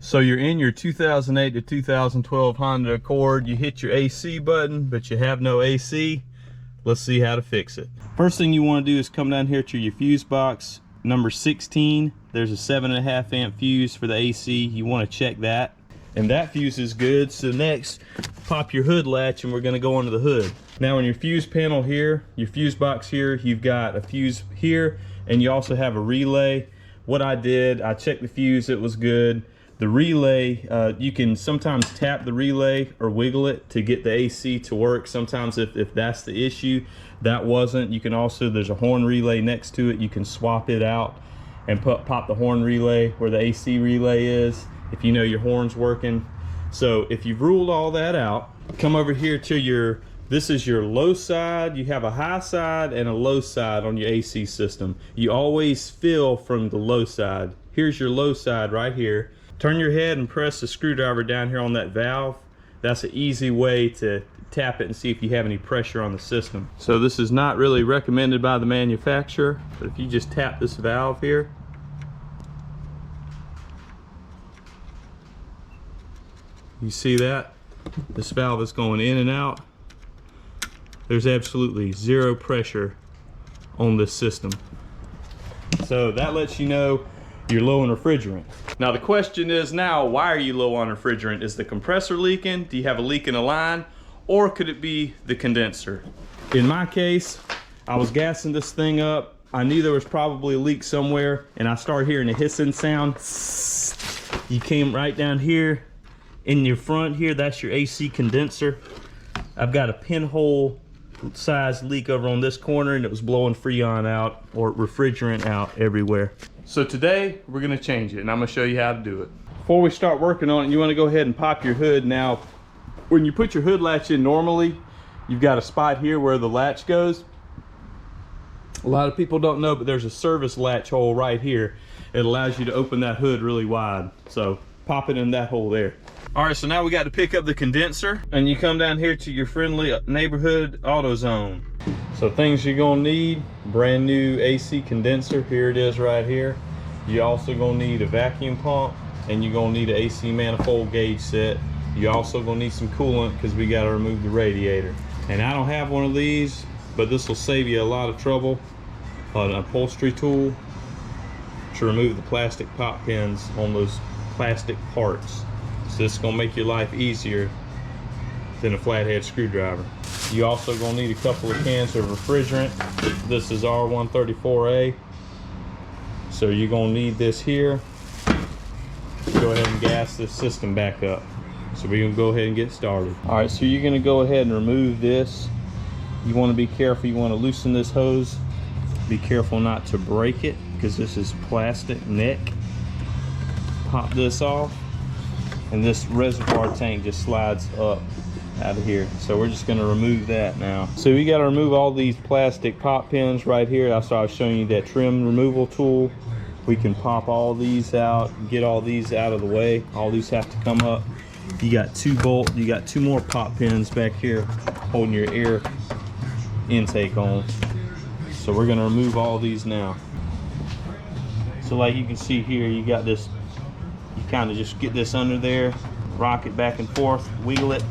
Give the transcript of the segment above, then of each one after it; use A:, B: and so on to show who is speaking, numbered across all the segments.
A: So you're in your 2008 to 2012 Honda Accord. You hit your AC button, but you have no AC. Let's see how to fix it. First thing you want to do is come down here to your fuse box, number 16. There's a 7.5 amp fuse for the AC. You want to check that. And that fuse is good. So next, pop your hood latch and we're going to go under the hood. Now in your fuse panel here, your fuse box here, you've got a fuse here and you also have a relay. What I did, I checked the fuse, it was good. The relay, you can sometimes tap the relay or wiggle it to get the AC to work. Sometimes if that's the issue, that wasn't. You can also, there's a horn relay next to it. You can swap it out and pop the horn relay where the AC relay is, if you know your horn's working. So if you've ruled all that out, come over here to your, this is your low side. You have a high side and a low side on your AC system. You always fill from the low side. Here's your low side right here. Turn your head and press the screwdriver down here on that valve. That's an easy way to tap it and see if you have any pressure on the system. So this is not really recommended by the manufacturer, but if you just tap this valve here, you see that? This valve is going in and out. There's absolutely zero pressure on this system. So that lets you know you're low on refrigerant. Now the question is now, why are you low on refrigerant? Is the compressor leaking? Do you have a leak in a line? Or could it be the condenser? In my case, I was gassing this thing up. I knew there was probably a leak somewhere and I started hearing a hissing sound. You came right down here in your front here, that's your AC condenser. I've got a pinhole size leak over on this corner and it was blowing Freon out or refrigerant out everywhere. So today we're gonna change it and I'm gonna show you how to do it. Before we start working on it, you wanna go ahead and pop your hood. Now, when you put your hood latch in normally, you've got a spot here where the latch goes. A lot of people don't know, but there's a service latch hole right here. It allows you to open that hood really wide. So pop it in that hole there. All right, so now we got to pick up the condenser and you come down here to your friendly neighborhood AutoZone. So things you're gonna need, brand new AC condenser, here it is right here. You're also gonna need a vacuum pump and you're gonna need an AC manifold gauge set. You're also gonna need some coolant because we gotta remove the radiator. And I don't have one of these, but this will save you a lot of trouble. An upholstery tool to remove the plastic pop pins on those plastic parts. So this is gonna make your life easier than a flathead screwdriver. You also gonna need a couple of cans of refrigerant. This is R134A. So you're gonna need this here. Go ahead and gas this system back up. So we're gonna go ahead and get started. All right, so you're gonna go ahead and remove this. You wanna be careful, you wanna loosen this hose. Be careful not to break it because this is plastic neck. Pop this off. And this reservoir tank just slides up out of here. So we're just gonna remove that now. So we gotta remove all these plastic pop pins right here. That's why I was showing you that trim removal tool. We can pop all these out, get all these out of the way. All these have to come up. You got you got two more pop pins back here holding your air intake on. So we're gonna remove all these now. So like you can see here, you got this, you kind of just get this under there, rock it back and forth, wiggle it,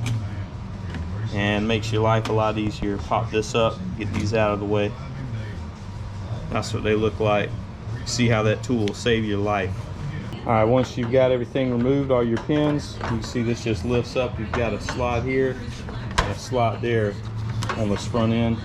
A: and makes your life a lot easier. Pop this up, get these out of the way. That's what they look like. See how that tool will save your life. All right, once you've got everything removed, all your pins, you can see this just lifts up. You've got a slot here and a slot there on this front end.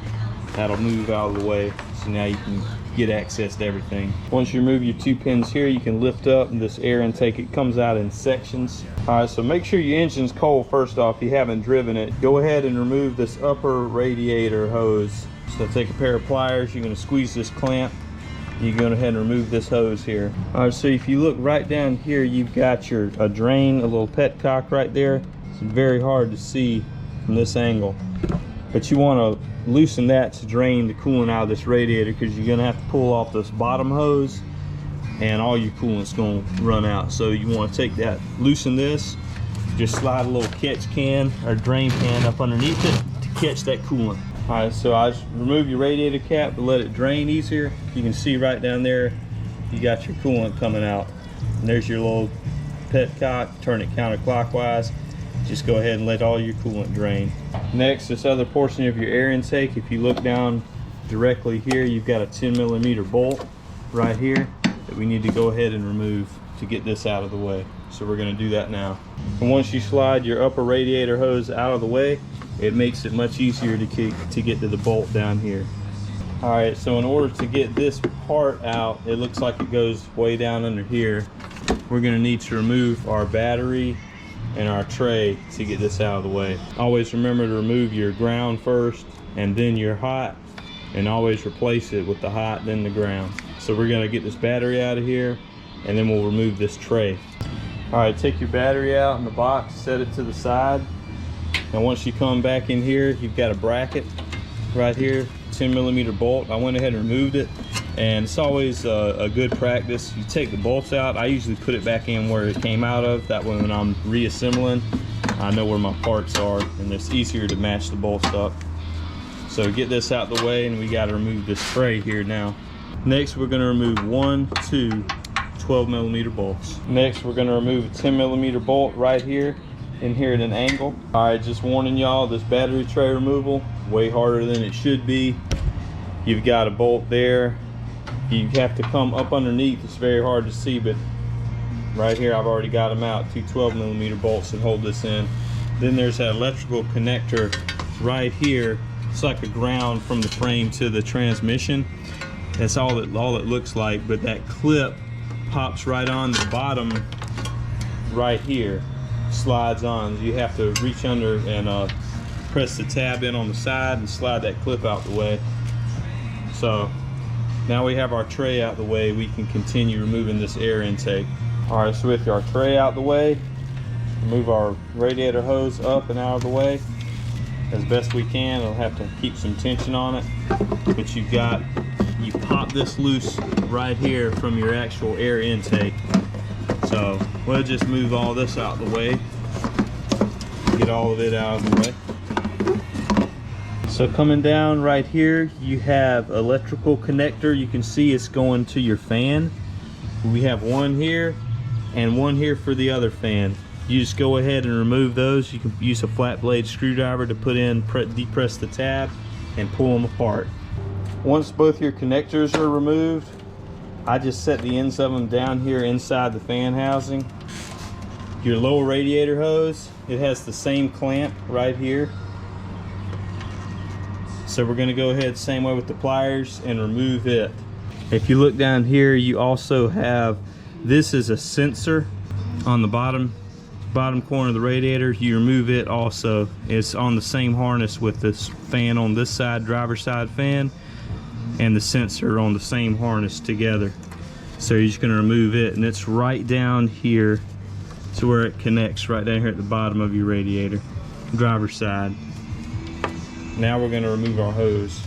A: That'll move out of the way. So now you can get access to everything. Once you remove your two pins here, you can lift up this air intake. It comes out in sections. All right, so make sure your engine's cold first off. If you haven't driven it, go ahead and remove this upper radiator hose. So take a pair of pliers, you're gonna squeeze this clamp. You go ahead and remove this hose here. All right, so if you look right down here, you've got a drain, a little petcock right there. It's very hard to see from this angle. But you wanna loosen that to drain the coolant out of this radiator because you're gonna have to pull off this bottom hose and all your coolant's gonna run out. So you wanna take that, loosen this, just slide a little catch can or drain pan up underneath it to catch that coolant. All right, so I just remove your radiator cap to let it drain easier. You can see right down there, you got your coolant coming out. And there's your little petcock, turn it counterclockwise. Just go ahead and let all your coolant drain. Next, this other portion of your air intake, if you look down directly here, you've got a 10mm bolt right here that we need to go ahead and remove to get this out of the way. So we're going to do that now. And once you slide your upper radiator hose out of the way, it makes it much easier to get to the bolt down here. All right, so in order to get this part out, it looks like it goes way down under here. We're going to need to remove our battery and our tray to get this out of the way. Always remember to remove your ground first and then your hot, and always replace it with the hot then the ground. So we're going to get this battery out of here, and then we'll remove this tray. All right, take your battery out in the box, set it to the side. And once you come back in here, you've got a bracket right here, 10mm bolt. I went ahead and removed it, and it's always a good practice. You take the bolts out. I usually put it back in where it came out of. That way when I'm reassembling, I know where my parts are, and it's easier to match the bolts up. So get this out the way, and we got to remove this tray here now. Next, we're going to remove 2 12mm bolts. Next, we're going to remove a 10mm bolt right here, in here at an angle. All right, just warning y'all, this battery tray removal, way harder than it should be. You've got a bolt there. You have to come up underneath. It's very hard to see, but right here I've already got them out. 2 12mm bolts that hold this in. Then there's that electrical connector right here. It's like a ground from the frame to the transmission. That's all it looks like, but that clip pops right on the bottom right here, slides on. You have to reach under and press the tab in on the side and slide that clip out the way. So now we have our tray out the way, we can continue removing this air intake. All right, so with our tray out the way, move our radiator hose up and out of the way as best we can. It'll have to keep some tension on it, but you pop this loose right here from your actual air intake. So we'll just move all this out of the way, get all of it out of the way. So coming down right here, you have electrical connector. You can see it's going to your fan. We have one here and one here for the other fan. You just go ahead and remove those. You can use a flat blade screwdriver to put in, depress the tab and pull them apart. Once both your connectors are removed, I just set the ends of them down here inside the fan housing. Your lower radiator hose, it has the same clamp right here. So we're going to go ahead same way with the pliers and remove it. If you look down here, you also have, this is a sensor on the bottom corner of the radiator. You remove it also. It's on the same harness with this fan on this side, driver's side fan, and the sensor on the same harness together. So you're just going to remove it, and it's right down here to where it connects, right down here at the bottom of your radiator, driver's side. Now we're going to remove our hose.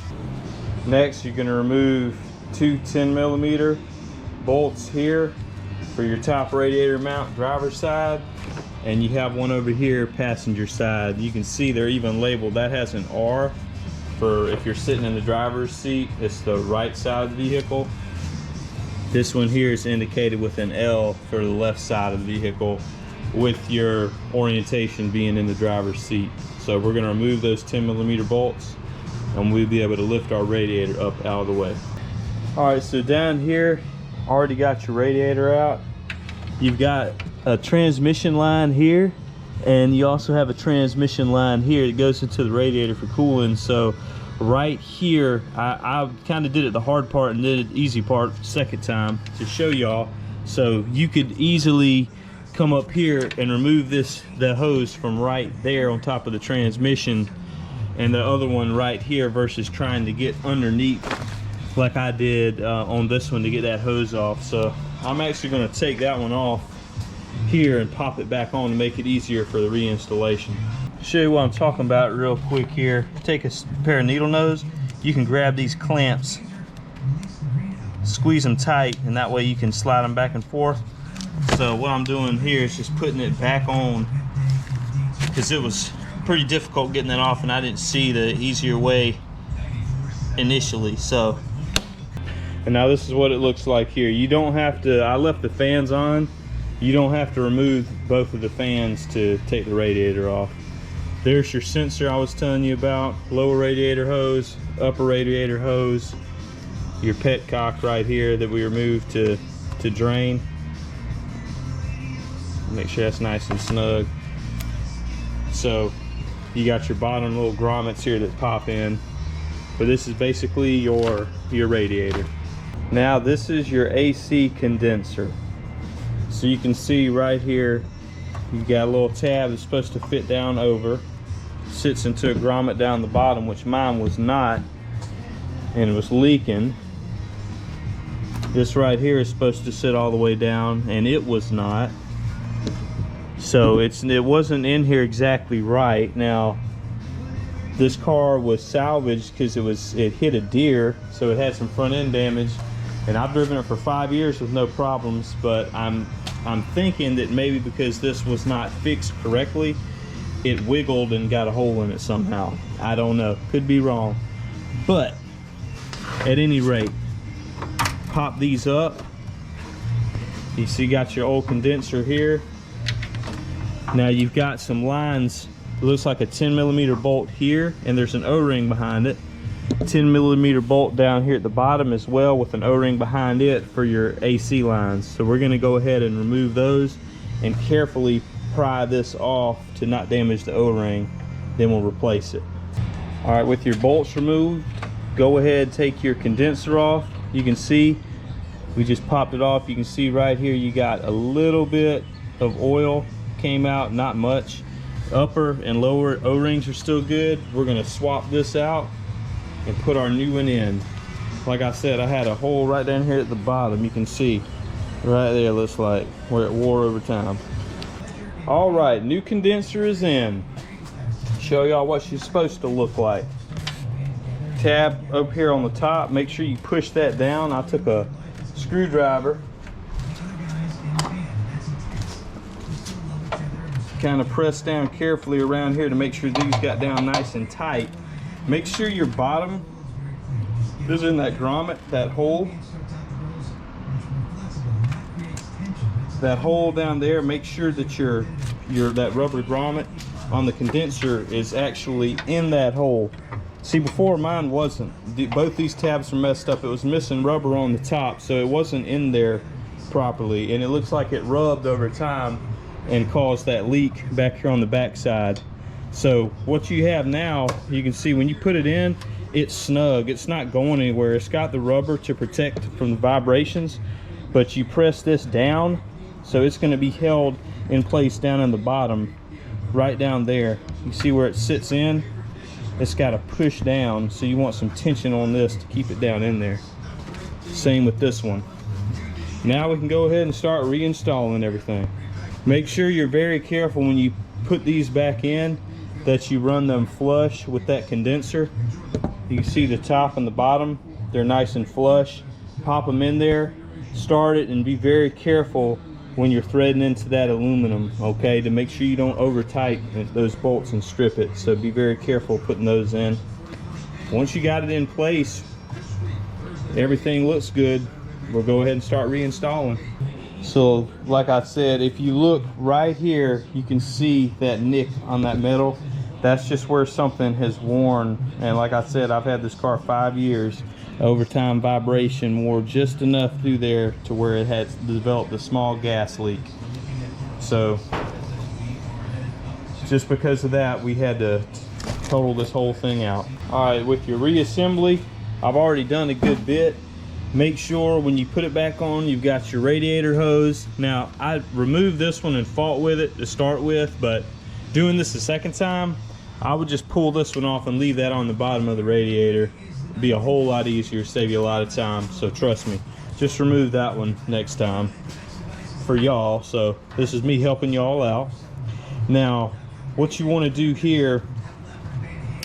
A: Next, you're going to remove 2 10mm bolts here for your top radiator mount, driver's side, and you have one over here, passenger side. You can see they're even labeled. That has an R for if you're sitting in the driver's seat, it's the right side of the vehicle. This one here is indicated with an L for the left side of the vehicle, with your orientation being in the driver's seat. So we're going to remove those 10mm bolts, and we'll be able to lift our radiator up out of the way. All right, so down here, already got your radiator out. You've got a transmission line here, and you also have a transmission line here that goes into the radiator for cooling. So right here, I kind of did it the hard part and did it the easy part second time to show y'all. So you could easily come up here and remove the hose from right there on top of the transmission, and the other one right here, versus trying to get underneath like I did on this one to get that hose off. So I'm actually going to take that one off here and pop it back on to make it easier for the reinstallation. Show you what I'm talking about real quick here. Take a pair of needle nose. You can grab these clamps, squeeze them tight, and that way you can slide them back and forth. So what I'm doing here is just putting it back on, because it was pretty difficult getting that off and I didn't see the easier way initially. So, and now this is what it looks like here. You don't have to, I left the fans on You don't have to remove both of the fans to take the radiator off. There's your sensor I was telling you about, lower radiator hose, upper radiator hose, your petcock right here that we removed to drain. Make sure that's nice and snug. So you got your bottom little grommets here that pop in, but this is basically your radiator. Now this is your AC condenser. So you can see right here, you've got a little tab that's supposed to fit down over, sits into a grommet down the bottom, which mine was not, and it was leaking. This right here is supposed to sit all the way down, and it was not. So it wasn't in here exactly right. Now this car was salvaged because it hit a deer, so it had some front end damage, and I've driven it for 5 years with no problems. But I'm thinking that maybe because this was not fixed correctly, it wiggled and got a hole in it somehow. I don't know, could be wrong. But at any rate, pop these up. You see, you got your old condenser here. Now you've got some lines. It looks like a 10mm bolt here, and there's an O-ring behind it. 10mm bolt down here at the bottom as well, with an O-ring behind it for your AC lines. So we're going to go ahead and remove those and carefully pry this off to not damage the O-ring. Then we'll replace it. All right, with your bolts removed, go ahead, take your condenser off. You can see we just popped it off. You can see right here you got a little bit of oil came out, not much. Upper and lower O-rings are still good. We're going to swap this out and put our new one in. Like I said, I had a hole right down here at the bottom. You can see right there, looks like where it wore over time. All right, new condenser is in. Show y'all what she's supposed to look like. Tab up here on the top, make sure you push that down. I took a screwdriver, kind of press down carefully around here to make sure these got down nice and tight. Make sure your bottom is in that grommet, that hole down there. Make sure that that rubber grommet on the condenser is actually in that hole. See, before mine wasn't. Both these tabs are messed up. It was missing rubber on the top, so it wasn't in there properly, and it looks like it rubbed over time and caused that leak back here on the back side. So what you have now, you can see when you put it in, it's snug. It's not going anywhere. It's got the rubber to protect from the vibrations, but you press this down, so it's going to be held in place down in the bottom, right down there. You see where it sits in? It's got to push down, so you want some tension on this to keep it down in there. Same with this one. Now we can go ahead and start reinstalling everything. Make sure you're very careful when you put these back in that you run them flush with that condenser. You can see the top and the bottom, they're nice and flush. Pop them in there, start it, and be very careful when you're threading into that aluminum, okay, to make sure you don't over tighten those bolts and strip it. So be very careful putting those in. Once you got it in place, everything looks good, we'll go ahead and start reinstalling. So like I said, if you look right here, you can see that nick on that metal. That's just where something has worn. And like I said, I've had this car 5 years. Over time, vibration wore just enough through there to where it had developed a small gas leak. So just because of that, we had to total this whole thing out. All right, with your reassembly, I've already done a good bit. Make sure when you put it back on, you've got your radiator hose. Now, I removed this one and fought with it to start with, but doing this the second time, I would just pull this one off and leave that on the bottom of the radiator. It'd be a whole lot easier, save you a lot of time. So trust me, just remove that one next time for y'all. So this is me helping y'all out. Now, what you want to do here,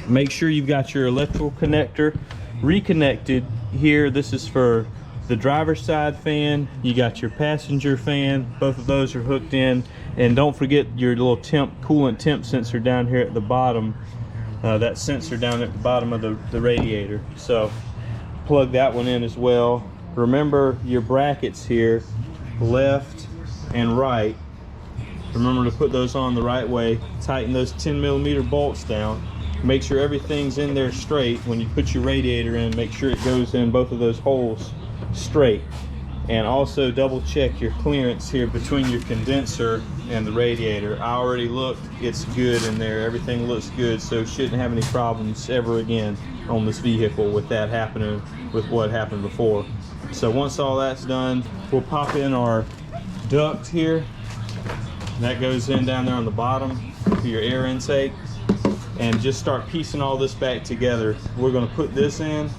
A: make sure you've got your electrical connector reconnected here. This is for the driver's side fan. You got your passenger fan. Both of those are hooked in. And don't forget your little coolant temp sensor down here at the bottom. That sensor down at the bottom of the radiator. So plug that one in as well. Remember your brackets here, left and right. Remember to put those on the right way. Tighten those 10mm bolts down. Make sure everything's in there straight. When you put your radiator in, make sure it goes in both of those holes straight. And also double check your clearance here between your condenser and the radiator. I already looked, it's good in there. Everything looks good, so shouldn't have any problems ever again on this vehicle with that happening with what happened before. So once all that's done, we'll pop in our duct here. That goes in down there on the bottom for your air intake, and just start piecing all this back together. We're going to put this in.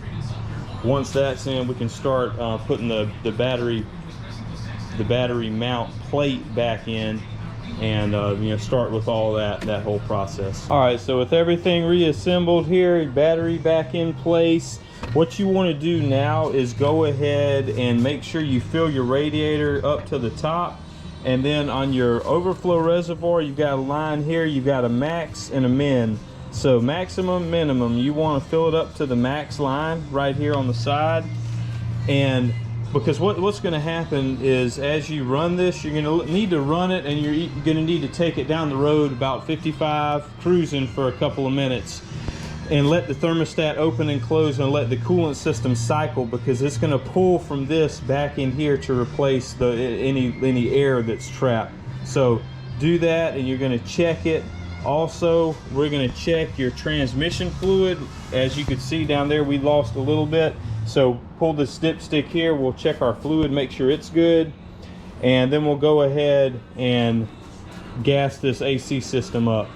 A: Once that's in, we can start putting the battery mount plate back in, and you know, start with all that whole process. All right, so with everything reassembled here, battery back in place, what you want to do now is go ahead and make sure you fill your radiator up to the top. And then on your overflow reservoir, you've got a line here, you've got a max and a min. So maximum, minimum, you want to fill it up to the max line right here on the side. And because what's going to happen is, as you run this, you're going to need to run it, and you're going to need to take it down the road about 55, cruising for a couple of minutes, and let the thermostat open and close and let the coolant system cycle, because it's going to pull from this back in here to replace any air that's trapped. So do that, and you're going to check it. Also, we're going to check your transmission fluid. As you can see down there, we lost a little bit, so pull this dipstick here, we'll check our fluid, make sure it's good, and then we'll go ahead and gas this AC system up.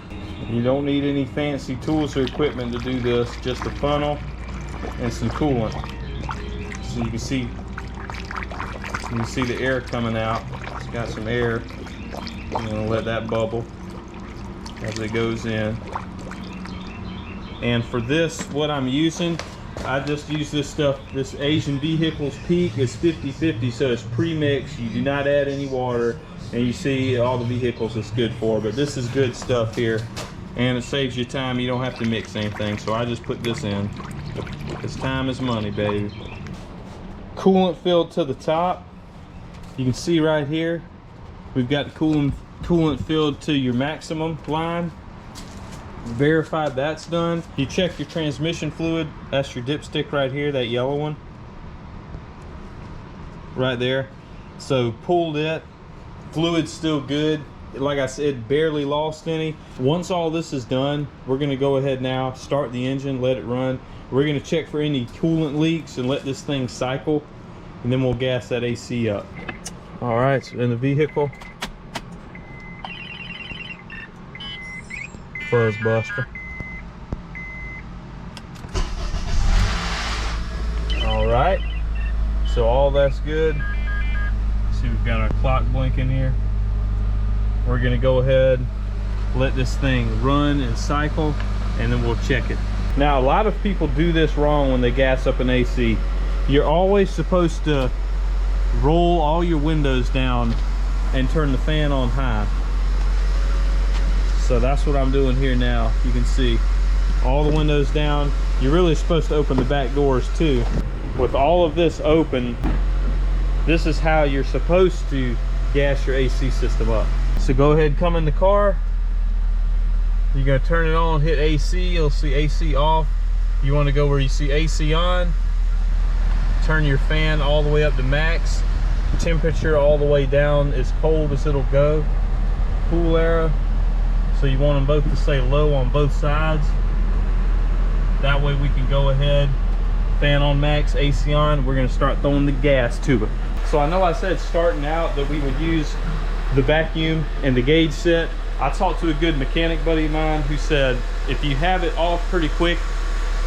A: You don't need any fancy tools or equipment to do this, just a funnel and some coolant. So you can see the air coming out. It's got some air. I'm gonna let that bubble as it goes in. And for this, what I'm using, I just use this stuff. This Asian Vehicles Peak is 50/50, so it's pre-mixed. You do not add any water, and you see all the vehicles it's good for. But this is good stuff here, and it saves you time. You don't have to mix anything, so I just put this in, because time is money, baby. Coolant filled to the top. You can see right here, we've got coolant filled to your maximum line. Verify that's done. You check your transmission fluid. That's your dipstick right here, that yellow one right there. So pulled it, fluid's still good. Like I said, barely lost any. Once all this is done, we're going to go ahead now, start the engine, let it run. We're going to check for any coolant leaks and let this thing cycle, and then we'll gas that AC up. All right, so in the vehicle, fuzz buster. All right, so all that's good. See, we've got our clock blinking here. We're gonna go ahead, let this thing run and cycle, and then we'll check it. Now, a lot of people do this wrong when they gas up an AC. You're always supposed to roll all your windows down and turn the fan on high. So that's what I'm doing here now. You can see all the windows down. You're really supposed to open the back doors too. With all of this open, this is how you're supposed to gas your AC system up. So go ahead, come in the car. You're gonna turn it on, hit AC, you'll see AC off. You wanna go where you see AC on. Turn your fan all the way up to max. Temperature all the way down as cold as it'll go. Cool arrow. So you want them both to stay low on both sides. That way we can go ahead, fan on max, AC on. We're gonna start throwing the gas to it. So I know I said starting out that we would use the vacuum and the gauge set. I talked to a good mechanic buddy of mine who said, if you have it off pretty quick,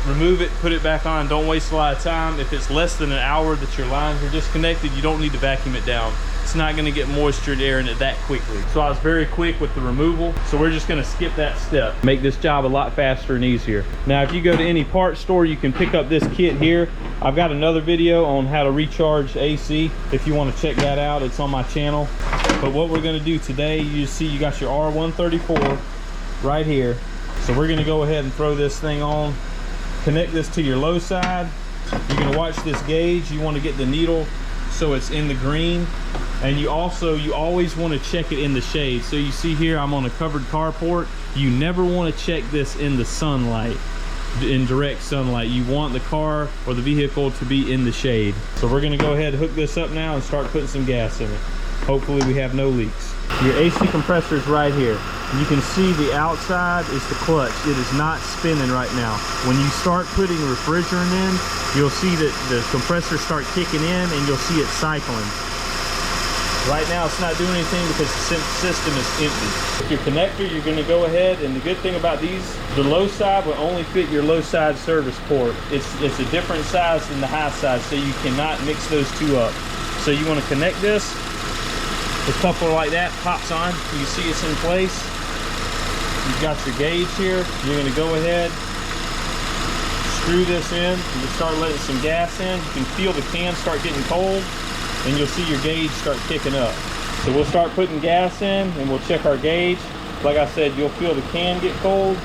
A: remove it, put it back on. Don't waste a lot of time. If it's less than an hour that your lines are disconnected, you don't need to vacuum it down. It's not going to get moisture and air in it that quickly. So I was very quick with the removal. So we're just going to skip that step. Make this job a lot faster and easier. Now, if you go to any parts store, you can pick up this kit here. I've got another video on how to recharge AC. If you want to check that out, it's on my channel. But what we're going to do today, you see you got your R134 right here. So we're going to go ahead and throw this thing on. Connect this to your low side. You're going to watch this gauge. You want to get the needle so it's in the green. And you always want to check it in the shade. So you see here, I'm on a covered carport. You never want to check this in the sunlight, in direct sunlight. You want the car or the vehicle to be in the shade. So we're gonna go ahead and hook this up now and start putting some gas in it. Hopefully we have no leaks. Your AC compressor is right here. You can see the outside is the clutch. It is not spinning right now. When you start putting refrigerant in, you'll see that the compressor start kicking in and you'll see it cycling. Right now it's not doing anything because the system is empty. With your connector, you're gonna go ahead, and the good thing about these, the low side will only fit your low side service port. It's a different size than the high side, so you cannot mix those two up. So you wanna connect this. The coupler like that pops on. You see it's in place. You've got your gauge here. You're gonna go ahead, screw this in, and just start letting some gas in. You can feel the can start getting cold, and you'll see your gauge start kicking up. So we'll start putting gas in and we'll check our gauge. Like I said, you'll feel the can get cold,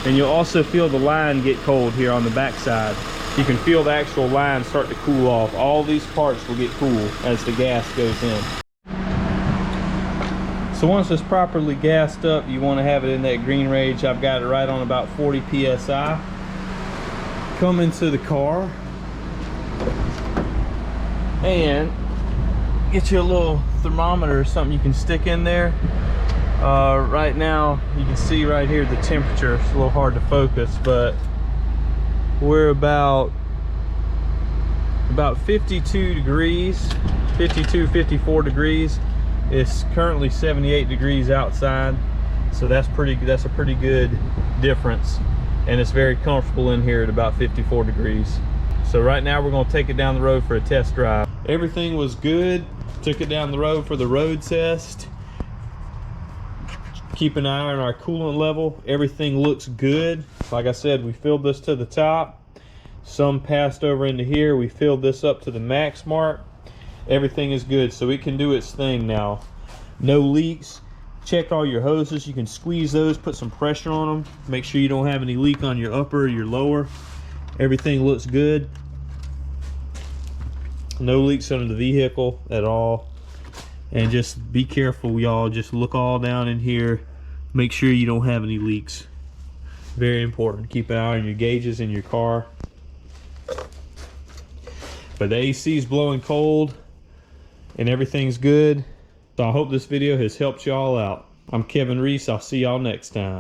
A: and you'll also feel the line get cold here on the back side. You can feel the actual line start to cool off. All these parts will get cool as the gas goes in. So once it's properly gassed up, you want to have it in that green range. I've got it right on about 40 PSI. Come into the car and get you a little thermometer or something you can stick in there. Right now you can see right here the temperature. It's a little hard to focus, but we're about 52 degrees, 52, 54 degrees. It's currently 78 degrees outside, so that's a pretty good difference, and it's very comfortable in here at about 54 degrees. So right now we're going to take it down the road for a test drive. Everything was good. Took it down the road for the road test. Keep an eye on our coolant level. Everything looks good. Like I said, we filled this to the top. Some passed over into here. We filled this up to the max mark. Everything is good, so it can do its thing now. No leaks. Check all your hoses. You can squeeze those, put some pressure on them. Make sure you don't have any leak on your upper or your lower. Everything looks good. No leaks under the vehicle at all. And just be careful, y'all. Just look all down in here. Make sure you don't have any leaks. Very important. Keep an eye on your gauges in your car. But the AC is blowing cold and everything's good. So I hope this video has helped y'all out. I'm Kevin Reese. I'll see y'all next time.